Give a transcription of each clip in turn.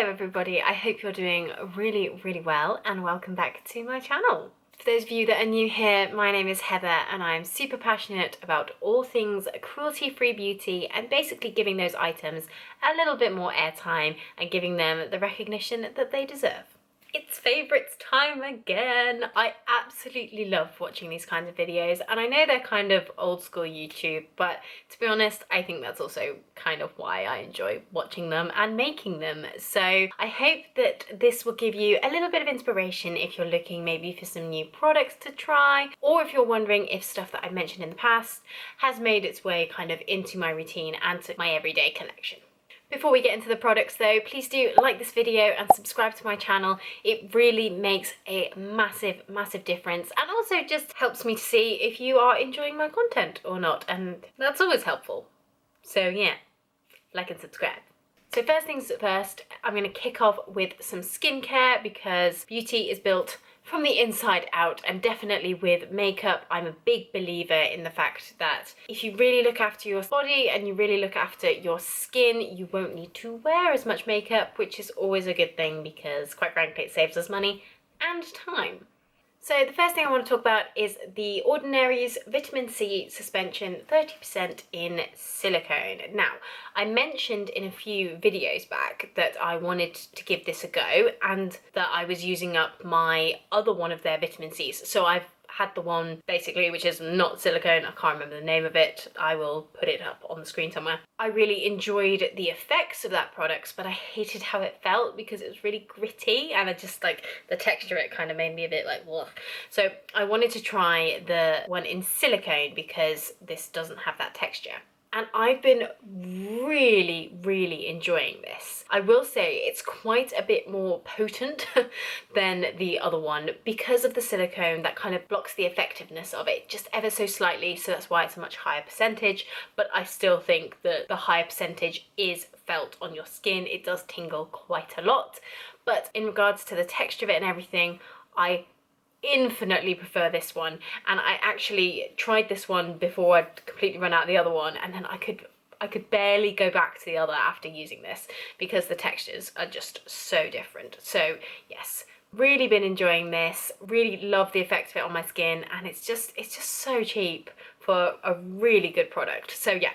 Hello everybody, I hope you're doing really well and welcome back to my channel. For those of you that are new here, my name is Heather and I'm super passionate about all things cruelty-free beauty and basically giving those items a little bit more airtime and giving them the recognition that they deserve. It's favourites time again. I absolutely love watching these kinds of videos, and I know they're kind of old school YouTube, but to be honest, I think that's also kind of why I enjoy watching them and making them. So I hope that this will give you a little bit of inspiration if you're looking maybe for some new products to try, or if you're wondering if stuff that I've mentioned in the past has made its way kind of into my routine and to my everyday collection. Before we get into the products though, please do like this video and subscribe to my channel. It really makes a massive difference, and also just helps me to see if you are enjoying my content or not, and that's always helpful. So yeah, like and subscribe. So first things first, I'm going to kick off with some skincare because beauty is built from the inside out, and definitely with makeup, I'm a big believer in the fact that if you really look after your body and you really look after your skin, you won't need to wear as much makeup, which is always a good thing because quite frankly, it saves us money and time. So the first thing I want to talk about is the Ordinary's Vitamin C Suspension 30% in silicone. Now, I mentioned in a few videos back that I wanted to give this a go and that I was using up my other one of their vitamin C's. So I've had the one basically which is not silicone, I can't remember the name of it, I will put it up on the screen somewhere. I really enjoyed the effects of that product, but I hated how it felt because it was really gritty and I just like the texture, it kind of made me a bit like ugh. So I wanted to try the one in silicone because this doesn't have that texture. And I've been really enjoying this. I will say it's quite a bit more potent than the other one because of the silicone that kind of blocks the effectiveness of it just ever so slightly, so that's why it's a much higher percentage, but I still think that the higher percentage is felt on your skin. It does tingle quite a lot, but in regards to the texture of it and everything, I infinitely prefer this one, and I actually tried this one before I'd completely run out of the other one, and then I could barely go back to the other after using this because the textures are just so different. So yes, really been enjoying this, really love the effect of it on my skin, and it's just so cheap for a really good product. So yeah,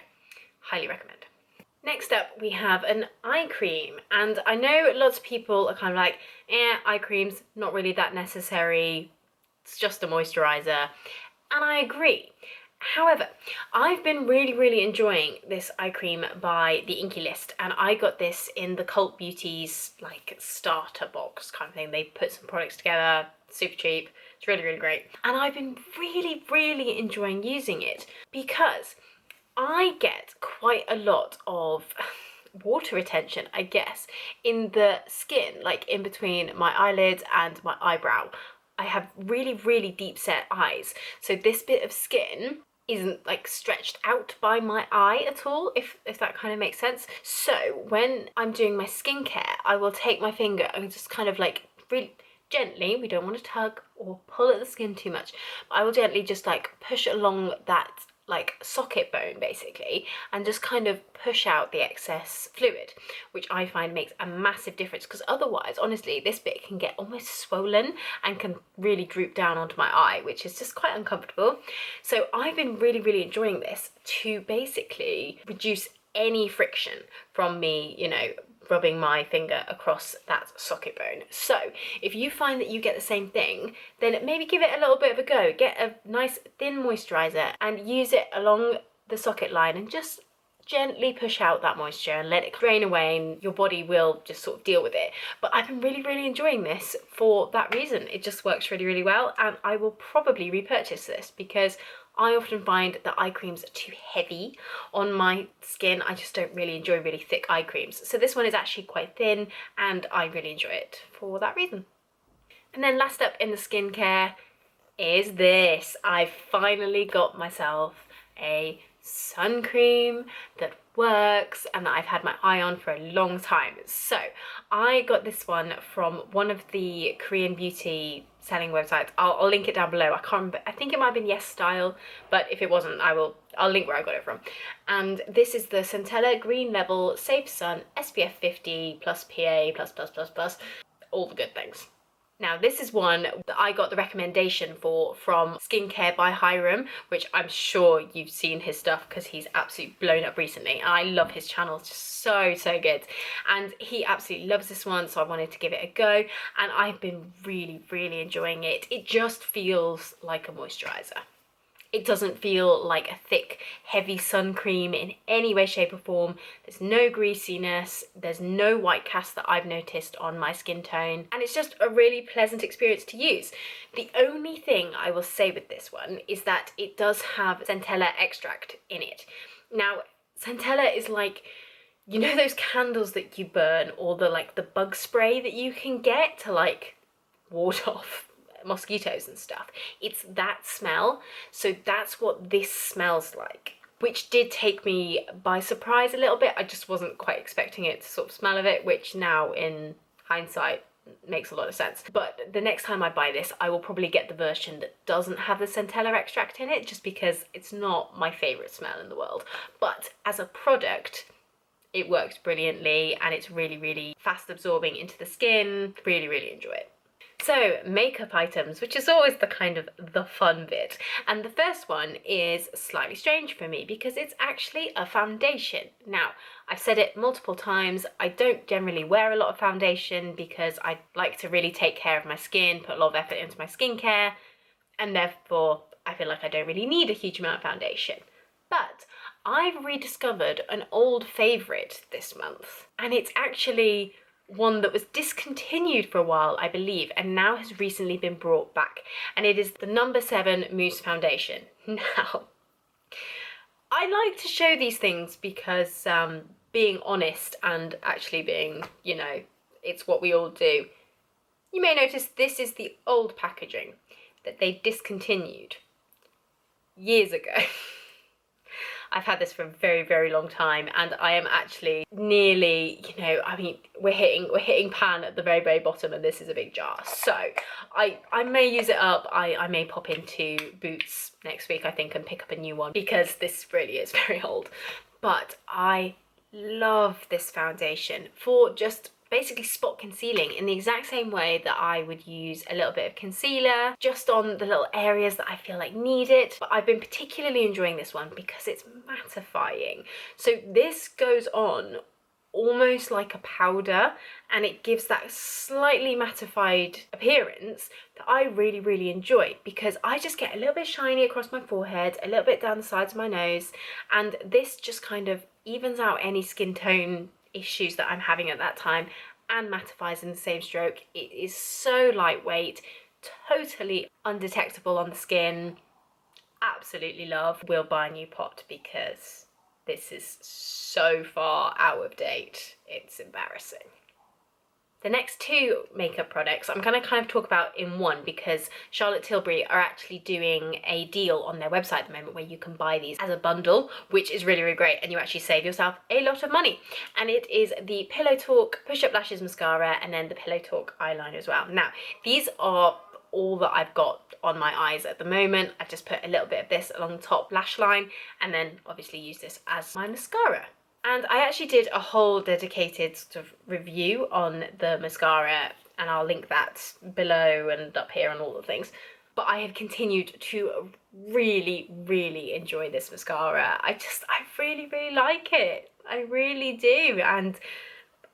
highly recommend. Next up, we have an eye cream, and I know lots of people are kind of like, eye cream's not really that necessary, it's just a moisturizer, and I agree. However, I've been really enjoying this eye cream by the Inkey List, and I got this in the Cult Beauty's like starter box kind of thing. They put some products together, super cheap, it's really great. And I've been really enjoying using it because I get quite a lot of water retention, I guess, in the skin, like in between my eyelids and my eyebrow. I have really deep set eyes, so this bit of skin isn't like stretched out by my eye at all, if that kind of makes sense. So when I'm doing my skincare, I will take my finger and just kind of like really gently, we don't want to tug or pull at the skin too much, but I will gently just like push along that like socket bone basically, and just kind of push out the excess fluid, which I find makes a massive difference, because otherwise honestly this bit can get almost swollen and can really droop down onto my eye, which is just quite uncomfortable. So I've been really enjoying this to basically reduce any friction from me, you know, rubbing my finger across that socket bone. So if you find that you get the same thing, then maybe give it a little bit of a go. Get a nice thin moisturizer and use it along the socket line and just gently push out that moisture and let it drain away, and your body will just sort of deal with it. But I've been really enjoying this for that reason. It just works really well, and I will probably repurchase this because I often find that eye creams are too heavy on my skin. I just don't really enjoy really thick eye creams. So this one is actually quite thin and I really enjoy it for that reason. And then last up in the skincare is this. I finally got myself a sun cream that works and that I've had my eye on for a long time. So I got this one from one of the Korean beauty selling websites. I'll link it down below. I can't remember, I think it might have been Yes Style, but if it wasn't, I'll link where I got it from. And this is the Centella Green Level Safe Sun SPF 50 plus PA plus, all the good things. Now this is one that I got the recommendation for from Skincare by Hiram, which I'm sure you've seen his stuff because he's absolutely blown up recently, and I love his channel. It's just so good, and he absolutely loves this one, so I wanted to give it a go, and I've been really enjoying it. It just feels like a moisturizer. It doesn't feel like a thick, heavy sun cream in any way, shape or form. There's no greasiness, there's no white cast that I've noticed on my skin tone, and it's just a really pleasant experience to use. The only thing I will say with this one is that it does have centella extract in it. Now, centella is like, you know those candles that you burn, or the bug spray that you can get to like ward off mosquitoes and stuff? It's that smell, so that's what this smells like, which did take me by surprise a little bit. I just wasn't quite expecting it to sort of smell of it, which now in hindsight makes a lot of sense. But the next time I buy this, I will probably get the version that doesn't have the centella extract in it, just because it's not my favorite smell in the world. But as a product, it works brilliantly, and it's really fast absorbing into the skin. Really enjoy it. So, makeup items, which is always the kind of the fun bit. And the first one is slightly strange for me because it's actually a foundation. Now, I've said it multiple times, I don't generally wear a lot of foundation because I like to really take care of my skin, put a lot of effort into my skincare, and therefore I feel like I don't really need a huge amount of foundation. But I've rediscovered an old favourite this month, and it's actually one that was discontinued for a while, I believe, and now has recently been brought back, and it is the No. 7 Mousse Foundation. Now, I like to show these things because being honest and actually being, you know, it's what we all do. You may notice this is the old packaging that they discontinued years ago. I've had this for a very long time, and I am actually nearly, you know, I mean, we're hitting pan at the very bottom, and this is a big jar. So I may use it up. I may pop into Boots next week, I think, and pick up a new one because this really is very old. But I love this foundation for just basically spot concealing in the exact same way that I would use a little bit of concealer just on the little areas that I feel like need it. But I've been particularly enjoying this one because it's mattifying. So this goes on almost like a powder, and it gives that slightly mattified appearance that I really enjoy, because I just get a little bit shiny across my forehead, a little bit down the sides of my nose, and this just kind of evens out any skin tone issues that I'm having at that time and mattifies in the same stroke. It is so lightweight, totally undetectable on the skin. Absolutely love. We'll buy a new pot because this is so far out of date, it's embarrassing. The next two makeup products I'm going to kind of talk about in one, because Charlotte Tilbury are actually doing a deal on their website at the moment where you can buy these as a bundle, which is really great, and you actually save yourself a lot of money. And it is the Pillow Talk Push Up Lashes Mascara and then the Pillow Talk eyeliner as well. Now, these are all that I've got on my eyes at the moment. I've just put a little bit of this along the top lash line, and then obviously use this as my mascara. And I actually did a whole dedicated sort of review on the mascara, and I'll link that below and up here and all the things. But I have continued to really enjoy this mascara. I really like it. I really do. And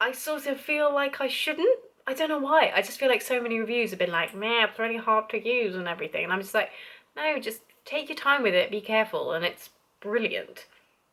I sort of feel like I shouldn't. I don't know why. I just feel like so many reviews have been like, man, it's really hard to use and everything. And I'm just like, no, just take your time with it, be careful, and it's brilliant.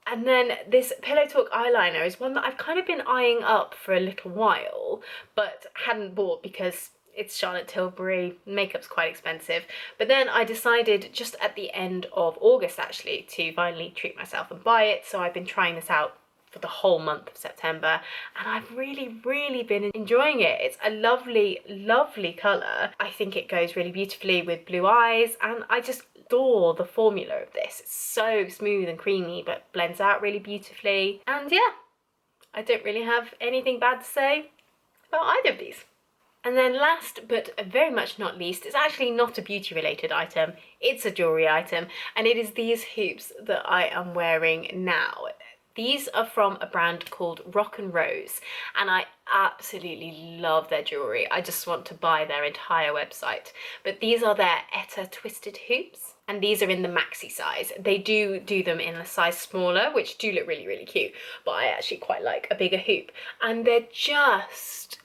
And then this Pillow Talk eyeliner is one that I've kind of been eyeing up for a little while, but hadn't bought because it's Charlotte Tilbury, makeup's quite expensive. But then I decided just at the end of August actually to finally treat myself and buy it. So I've been trying this out for the whole month of September, and I've really been enjoying it. It's a lovely colour. I think it goes really beautifully with blue eyes, and I just adore the formula of this. It's so smooth and creamy, but blends out really beautifully. And yeah, I don't really have anything bad to say about either of these. And then last but very much not least, it's actually not a beauty related item, it's a jewellery item, and it is these hoops that I am wearing now. These are from a brand called Rock and Rose, and I absolutely love their jewellery. I just want to buy their entire website. But these are their Etta twisted hoops, and these are in the maxi size. They do them in a size smaller, which do look really, really cute, but I actually quite like a bigger hoop. And they're just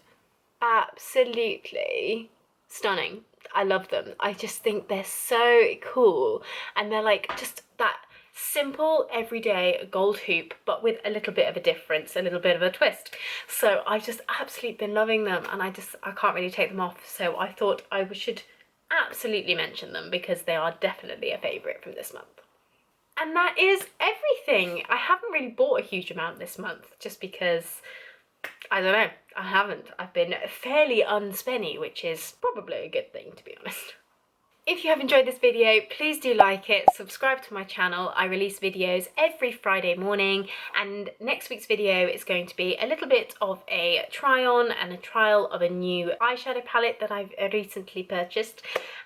absolutely stunning. I love them. I just think they're so cool, and they're like just that simple everyday gold hoop, but with a little bit of a difference, a little bit of a twist. So I've just absolutely been loving them, and I can't really take them off, so I thought I should absolutely mention them because they are definitely a favourite from this month. And that is everything. I haven't really bought a huge amount this month just because, I don't know, I haven't. I've been fairly unspenny, which is probably a good thing, to be honest. If you have enjoyed this video, please do like it, subscribe to my channel. I release videos every Friday morning, and next week's video is going to be a little bit of a try on and a trial of a new eyeshadow palette that I've recently purchased,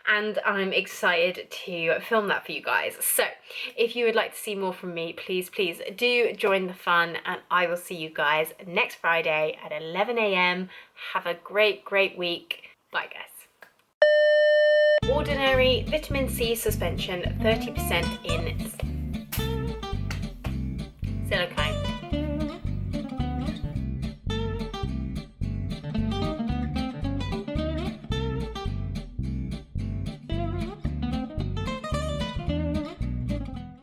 and I'm excited to film that for you guys. So if you would like to see more from me, please do join the fun, and I will see you guys next Friday at 11 AM. Have a great week. Bye guys. Ordinary vitamin C suspension, 30% in silicone.